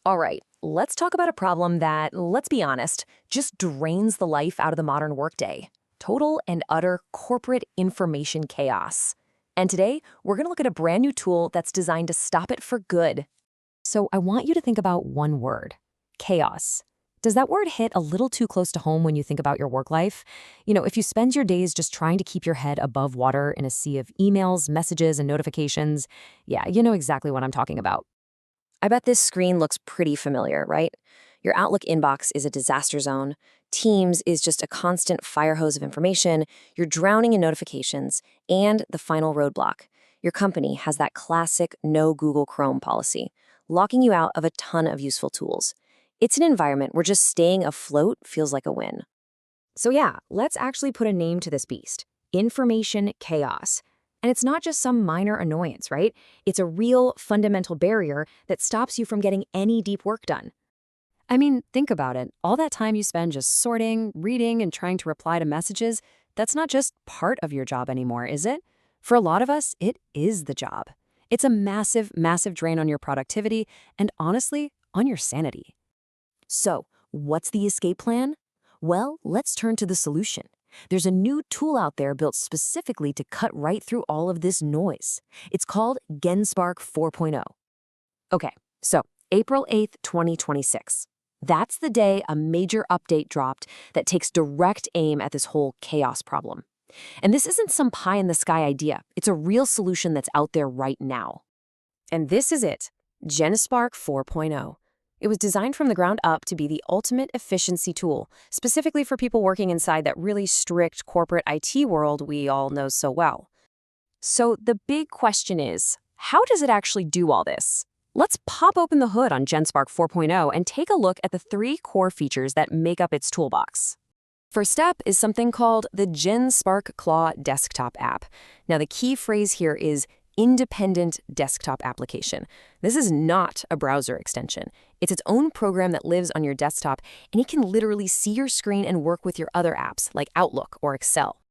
All right, let's talk about a problem that, let's be honest, just drains the life out of the modern workday. Total and utter corporate information chaos. And today, we're going to look at a brand new tool that's designed to stop it for good. So I want you to think about one word: chaos. Does that word hit a little too close to home when you think about your work life? If you spend your days just trying to keep your head above water in a sea of emails, messages, and notifications, yeah, you know exactly what I'm talking about. I bet this screen looks pretty familiar, right? Your Outlook inbox is a disaster zone. Teams is just a constant fire hose of information. You're drowning in notifications. And the final roadblock: your company has that classic no Google Chrome policy, locking you out of a ton of useful tools. It's an environment where just staying afloat feels like a win. So yeah, let's actually put a name to this beast: information chaos. And it's not just some minor annoyance, right? It's a real fundamental barrier that stops you from getting any deep work done. I mean, think about it. All that time you spend just sorting, reading, and trying to reply to messages, that's not just part of your job anymore, is it? For a lot of us, it is the job. It's a massive, massive drain on your productivity and, honestly, on your sanity. So, what's the escape plan? Well, let's turn to the solution. There's a new tool out there built specifically to cut right through all of this noise. It's called Genspark 4.0. Okay, so April 8th, 2026. That's the day a major update dropped that takes direct aim at this whole chaos problem. And this isn't some pie-in-the-sky idea. It's a real solution that's out there right now. And this is it: Genspark 4.0. It was designed from the ground up to be the ultimate efficiency tool, specifically for people working inside that really strict corporate IT world we all know so well. So the big question is, how does it actually do all this? Let's pop open the hood on Genspark 4.0 and take a look at the three core features that make up its toolbox. First step is something called the Genspark Claw desktop app. Now, the key phrase here is independent desktop application. This is not a browser extension. It's its own program that lives on your desktop, and it can literally see your screen and work with your other apps like Outlook or Excel.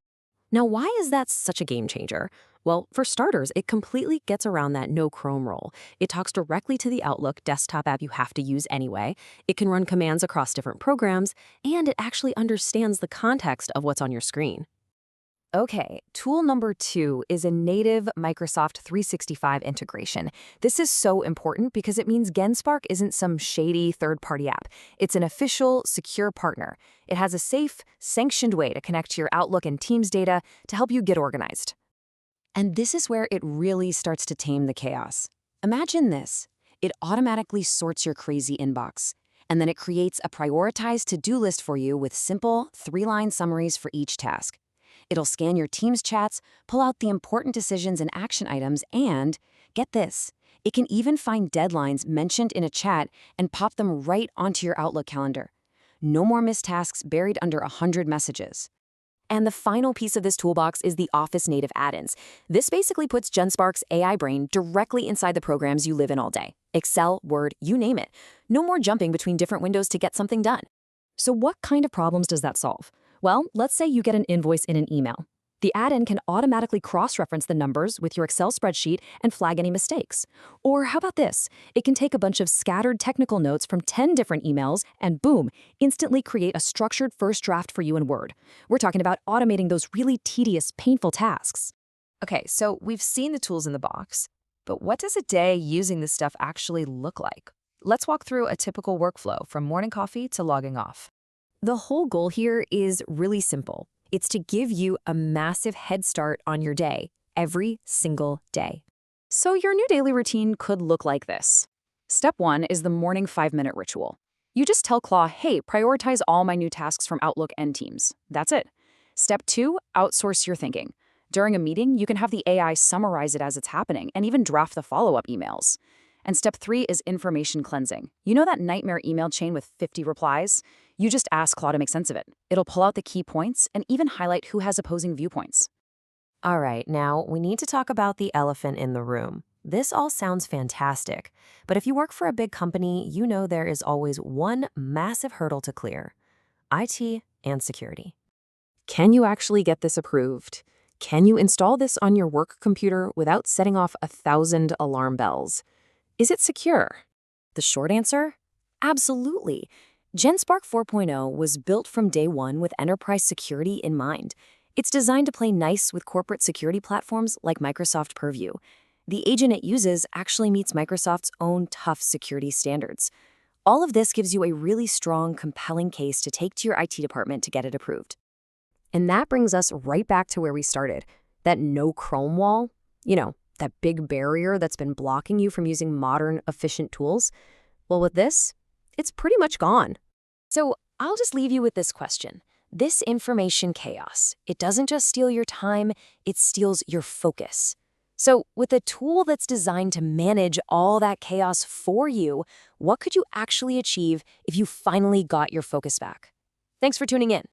Now, why is that such a game changer? Well, for starters, it completely gets around that no Chrome rule. It talks directly to the Outlook desktop app you have to use anyway. It can run commands across different programs, and it actually understands the context of what's on your screen. Okay, tool number 2 is a native Microsoft 365 integration. This is so important because it means Genspark isn't some shady third-party app. It's an official, secure partner. It has a safe, sanctioned way to connect to your Outlook and Teams data to help you get organized. And this is where it really starts to tame the chaos. Imagine this: it automatically sorts your crazy inbox, and then it creates a prioritized to-do list for you with simple 3-line summaries for each task. It'll scan your Teams chats, pull out the important decisions and action items, and, get this, it can even find deadlines mentioned in a chat and pop them right onto your Outlook calendar. No more missed tasks buried under 100 messages. And the final piece of this toolbox is the Office native add-ins. This basically puts Genspark's AI brain directly inside the programs you live in all day. Excel, Word, you name it. No more jumping between different windows to get something done. So what kind of problems does that solve? Well, let's say you get an invoice in an email. The add-in can automatically cross-reference the numbers with your Excel spreadsheet and flag any mistakes. Or how about this? It can take a bunch of scattered technical notes from 10 different emails and boom, instantly create a structured first draft for you in Word. We're talking about automating those really tedious, painful tasks. Okay, so we've seen the tools in the box, but what does a day using this stuff actually look like? Let's walk through a typical workflow from morning coffee to logging off. The whole goal here is really simple. It's to give you a massive head start on your day, every single day. So your new daily routine could look like this. Step 1 is the morning 5-minute ritual. You just tell Claw, hey, prioritize all my new tasks from Outlook and Teams. That's it. Step 2, outsource your thinking. During a meeting, you can have the AI summarize it as it's happening and even draft the follow-up emails. And step 3 is information cleansing. You know that nightmare email chain with 50 replies? You just ask Claude to make sense of it. It'll pull out the key points and even highlight who has opposing viewpoints. All right, now we need to talk about the elephant in the room. This all sounds fantastic, but if you work for a big company, you know there is always one massive hurdle to clear: IT and security. Can you actually get this approved? Can you install this on your work computer without setting off 1,000 alarm bells? Is it secure? The short answer? Absolutely. Genspark 4.0 was built from day one with enterprise security in mind. It's designed to play nice with corporate security platforms like Microsoft Purview. The agent it uses actually meets Microsoft's own tough security standards. All of this gives you a really strong, compelling case to take to your IT department to get it approved. And that brings us right back to where we started. That no Chrome wall, that big barrier that's been blocking you from using modern, efficient tools. Well, with this, it's pretty much gone. So I'll just leave you with this question. This information chaos, it doesn't just steal your time, it steals your focus. So with a tool that's designed to manage all that chaos for you, what could you actually achieve if you finally got your focus back? Thanks for tuning in.